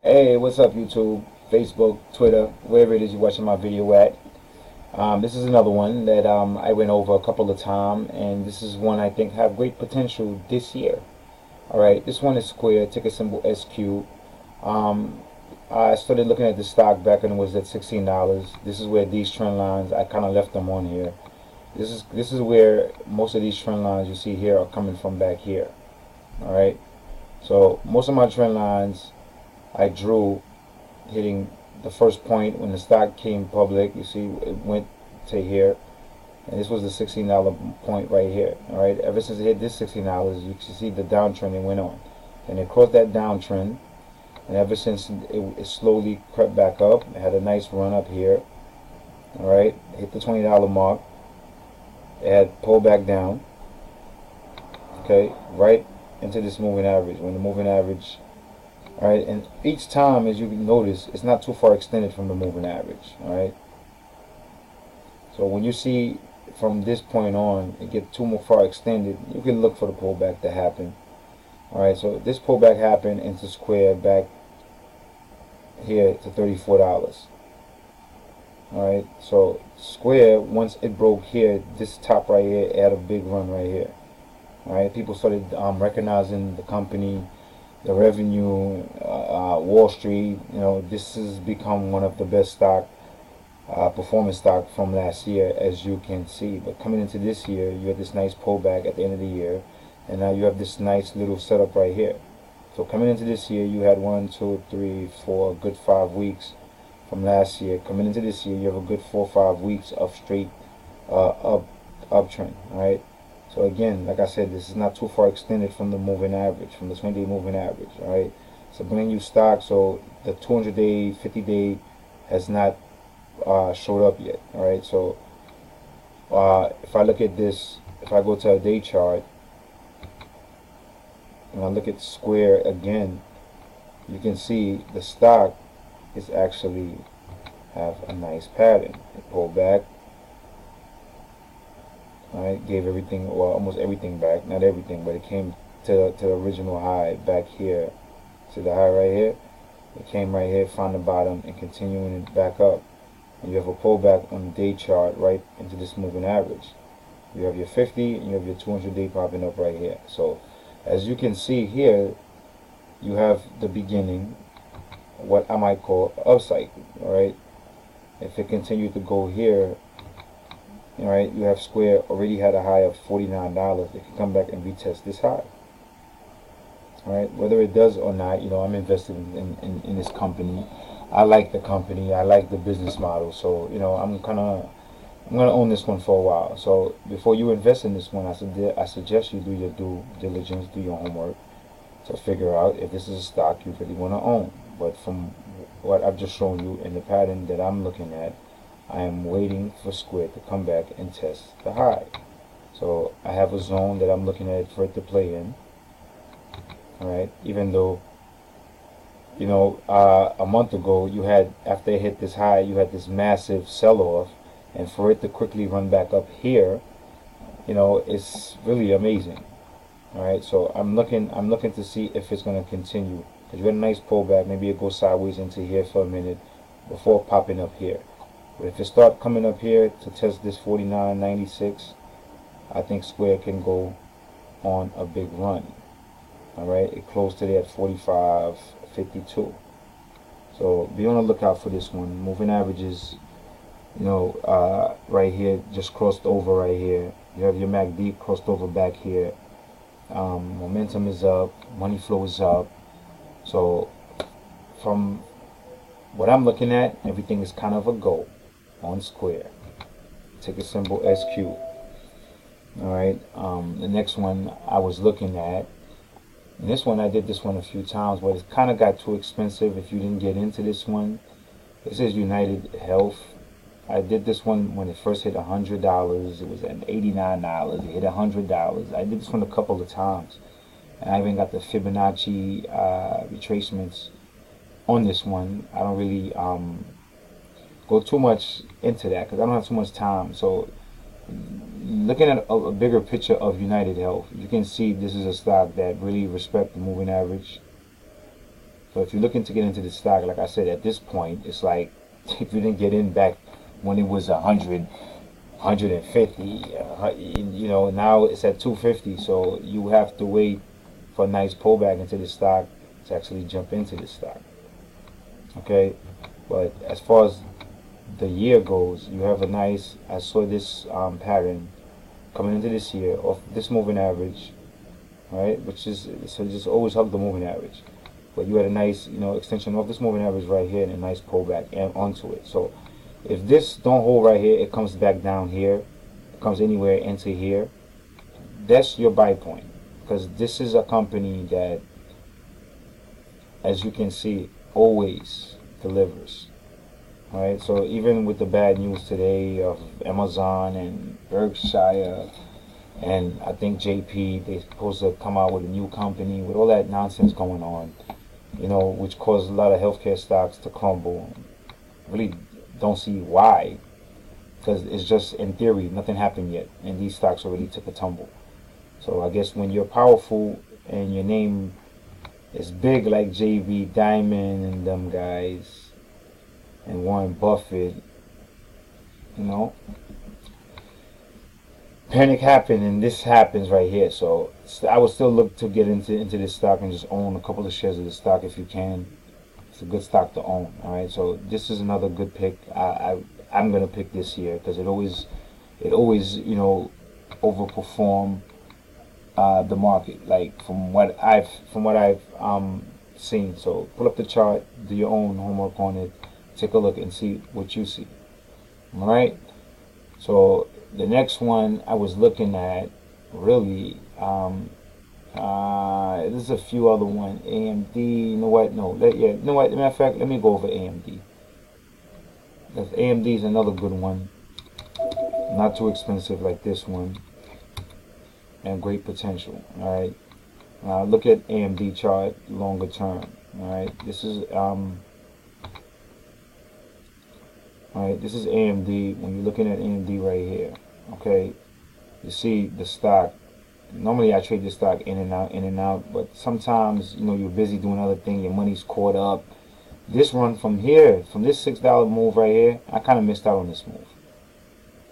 Hey, what's up YouTube, Facebook, Twitter, wherever it is you're watching my video at. This is another one that I went over a couple of times, and this is one I think have great potential this year. Alright, this one is Square, ticker symbol SQ. I started looking at the stock back when it was at $16. This is where these trend lines, I kind of left them on here. This is where most of these trend lines you see here are coming from back here. Alright, so most of my trend lines I drew hitting the first point when the stock came public. You see it went to here, and this was the $16 point right here. All right, ever since it hit this $16, you can see the downtrend it went on, and it crossed that downtrend, and ever since it slowly crept back up. It had a nice run up here. All right, hit the $20 mark. It had pulled back down, okay, right into this moving average. When the moving average, alright, and each time, as you can notice, it's not too far extended from the moving average. Alright, so when you see from this point on it get too far extended, you can look for the pullback to happen. Alright, so this pullback happened into Square back here to $34. Alright, so Square, once it broke here, this top right here, it had a big run right here. Alright, people started recognizing the company, the revenue, Wall Street. You know, this has become one of the best stock, performance stock from last year, as you can see. But coming into this year, you had this nice pullback at the end of the year, and now you have this nice little setup right here. So coming into this year, you had 1, 2, 3, 4, a good 5 weeks from last year. Coming into this year, you have a good 4 or 5 weeks of straight uptrend. All right. So again, like I said, this is not too far extended from the moving average, from the 20-day moving average. All right, it's a brand new stock, so the 200-day, 50-day has not showed up yet. All right, so if I look at this, if I go to a day chart and I look at Square again, you can see the stock is actually have a nice pattern. It pulled back. Alright, gave everything, well, almost everything back. Not everything, but it came to the original high back here. See the high right here? It came right here, found the bottom, and continuing it back up. And you have a pullback on the day chart right into this moving average. You have your 50 and you have your 200-day popping up right here. So, as you can see here, you have the beginning, what I might call upcycle. Alright, if it continued to go here, alright, you have Square already had a high of $49. It can come back and retest this high. Alright, whether it does or not, you know, I'm invested in this company. I like the company. I like the business model. So, you know, I'm gonna own this one for a while. So before you invest in this one, I suggest you do your due diligence, do your homework to figure out if this is a stock you really want to own. But from what I've just shown you in the pattern that I'm looking at, I am waiting for Square to come back and test the high. So I have a zone that I'm looking at for it to play in. Alright, even though, you know, a month ago you had, after it hit this high, you had this massive sell-off, and for it to quickly run back up here, you know, it's really amazing. Alright, so I'm looking to see if it's going to continue, because you had a nice pullback. Maybe it goes sideways into here for a minute before popping up here. But if it start coming up here to test this 49.96, I think Square can go on a big run. Alright, it closed today at 45.52. So be on the lookout for this one. Moving averages, you know, right here, just crossed over right here. You have your MACD crossed over back here. Momentum is up, money flow is up. So from what I'm looking at, everything is kind of a go on Square. Ticker symbol SQ. Alright, the next one I was looking at, and this one I did this one a few times, but it kind of got too expensive if you didn't get into this one. This is United Health. I did this one when it first hit $100. It was at $89. It hit $100. I did this one a couple of times, and I even got the Fibonacci retracements on this one. I don't really go too much into that because I don't have too much time. So looking at a bigger picture of United Health, you can see this is a stock that really respects the moving average But if you're looking to get into the stock, like I said, at this point, it's like if you didn't get in back when it was 100, 150, you know, now it's at 250. So you have to wait for a nice pullback into the stock to actually jump into the stock. Okay, but as far as the year goes, you have a nice. I saw this pattern coming into this year off this moving average, right? Which is so just always hug the moving average. But you had a nice, you know, extension of this moving average right here and a nice pullback and onto it. So if this don't hold right here, it comes back down here, it comes anywhere into here. That's your buy point, because this is a company that, as you can see, always delivers. All right. So even with the bad news today of Amazon and Berkshire, and I think JP, they're supposed to come out with a new company with all that nonsense going on, you know, which caused a lot of healthcare stocks to crumble. Really don't see why, because it's just in theory, nothing happened yet, and these stocks already took a tumble. So I guess when you're powerful and your name is big like JB Diamond and them guys, and Warren Buffett, you know, panic happened, and this happens right here. So I would still look to get into this stock and just own a couple of shares of the stock if you can. It's a good stock to own. All right, so this is another good pick. I'm gonna pick this year because it always you know overperform the market, like from what I've seen. So pull up the chart, do your own homework on it, take a look and see what you see. All right, so the next one I was looking at, really, there's a few other ones. AMD, you know what? No, you know what? Matter of fact, let me go over AMD. Because AMD is another good one, not too expensive like this one, and great potential. All right, look at AMD chart longer term. All right, this is Alright, this is AMD. When you're looking at AMD right here, okay, you see the stock. Normally I trade this stock in and out, but sometimes, you know, you're busy doing other things, your money's caught up. This run from here, from this $6 move right here, I kind of missed out on this move.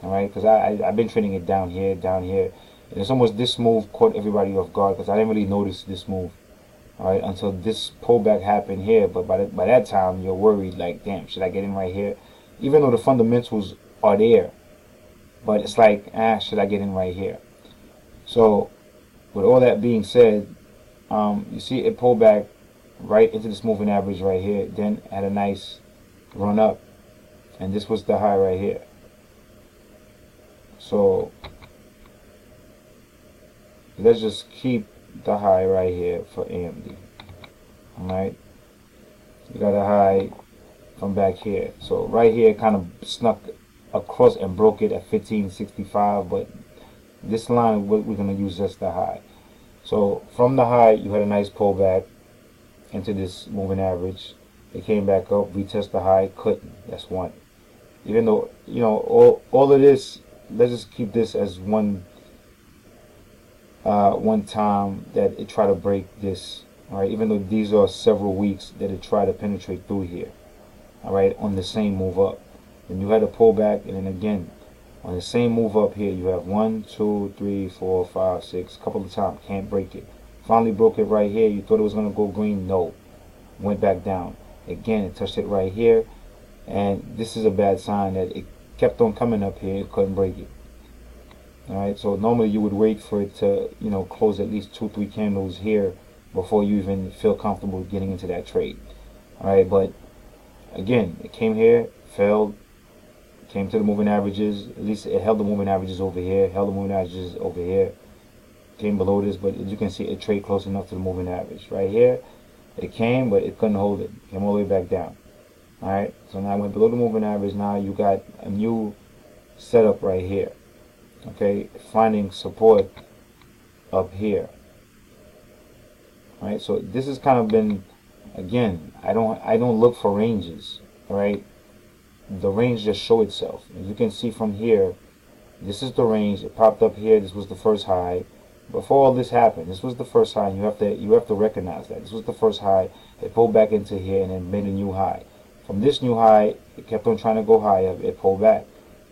Alright, because I've been trading it down here, and it's almost this move caught everybody off guard because I didn't really notice this move. Alright, until this pullback happened here, but by that time you're worried, like, damn, should I get in right here? Even though the fundamentals are there, but it's like, should I get in right here? So, with all that being said, you see it pull back right into this moving average right here, then had a nice run up, and this was the high right here. So, let's just keep the high right here for AMD. Alright, you got a high from back here. So right here kind of snuck across and broke it at 1565, but this line we're going to use just the high. So from the high you had a nice pullback into this moving average. It came back up, retest the high, couldn't. That's one. Even though, you know, all of this, let's just keep this as one time that it tried to break this. Alright, even though these are several weeks that it tried to penetrate through here. Alright, on the same move up. Then you had a pullback, and then again on the same move up here you have 1, 2, 3, 4, 5, 6, couple of times, can't break it. Finally broke it right here. You thought it was going to go green, no, went back down again. It touched it right here, and this is a bad sign that it kept on coming up here. It couldn't break it. Alright, so normally you would wait for it to, you know, close at least 2-3 candles here before you even feel comfortable getting into that trade. Alright, but again, it came here, failed, came to the moving averages. At least it held the moving averages over here, held the moving averages over here, came below this, but as you can see, it traded close enough to the moving average. Right here, it came, but it couldn't hold it. Came all the way back down. Alright, so now I went below the moving average. Now you got a new setup right here. Okay, finding support up here. Alright, so this has kind of been, again, I don't look for ranges. Alright, the range just show itself. As you can see from here, this is the range. It popped up here. This was the first high. Before all this happened, this was the first high. And you have to recognize that this was the first high. It pulled back into here and then made a new high. From this new high, it kept on trying to go higher. It pulled back.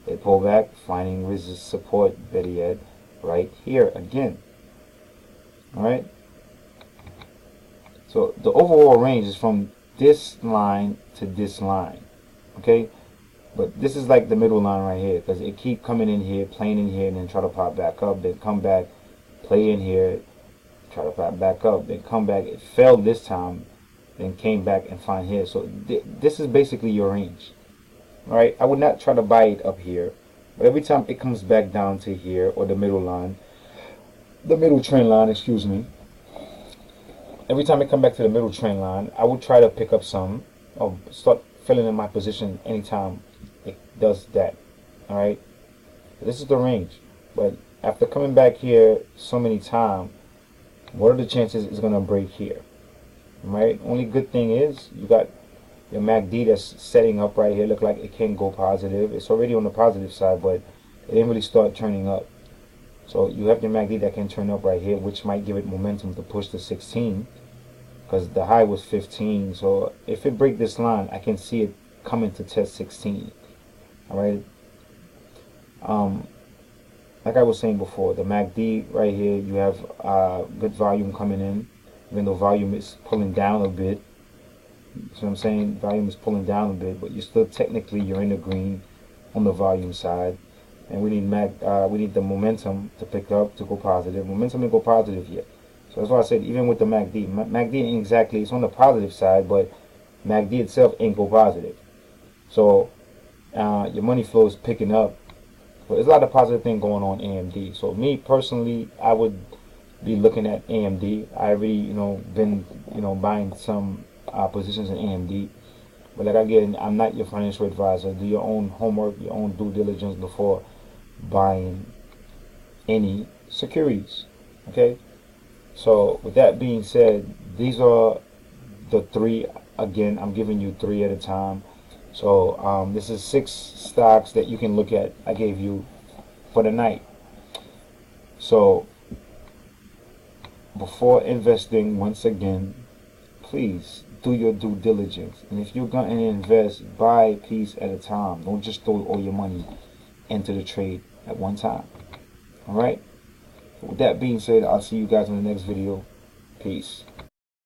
It pulled back, finding resist support, better yet, right here again. All right. So the overall range is from this line to this line. Okay. But this is like the middle line right here, because it keep coming in here, playing in here, and then try to pop back up, then come back, play in here, try to pop back up, then come back. It failed this time, then came back and find here. So this is basically your range. All right, I would not try to buy it up here, but every time it comes back down to here, or the middle line, the middle trend line, excuse me. Every time it come back to the middle trend line, I would try to pick up some, or start filling in my position anytime it does that. All right, this is the range. But after coming back here so many times, what are the chances it's gonna break here? Right. Only good thing is you got your MACD that's setting up right here. Look like it can go positive. It's already on the positive side, but it didn't really start turning up. So you have your MACD that can turn up right here, which might give it momentum to push to 16, because the high was 15. So if it break this line, I can see it coming to test 16. All right. Like I was saying before, the MACD right here, you have good volume coming in, even though volume is pulling down a bit. So I'm saying volume is pulling down a bit, but you're still technically you're in the green on the volume side, and we need the momentum to pick up to go positive. Momentum to go positive here. So that's why I said even with the MACD, MACD ain't exactly, it's on the positive side, but MACD itself ain't go positive. So your money flow is picking up. But there's a lot of positive thing going on AMD. So me personally, I would be looking at AMD. I already been buying some positions in AMD. But like again, I'm not your financial advisor. Do your own homework, your own due diligence before buying any securities. Okay. So with that being said, these are the three. Again, I'm giving you three at a time. So this is 6 stocks that you can look at. I gave you for the night. So before investing, once again, please do your due diligence. And if you're going to invest, buy a piece at a time. Don't just throw all your money into the trade at one time. All right. With that being said, I'll see you guys in the next video. Peace.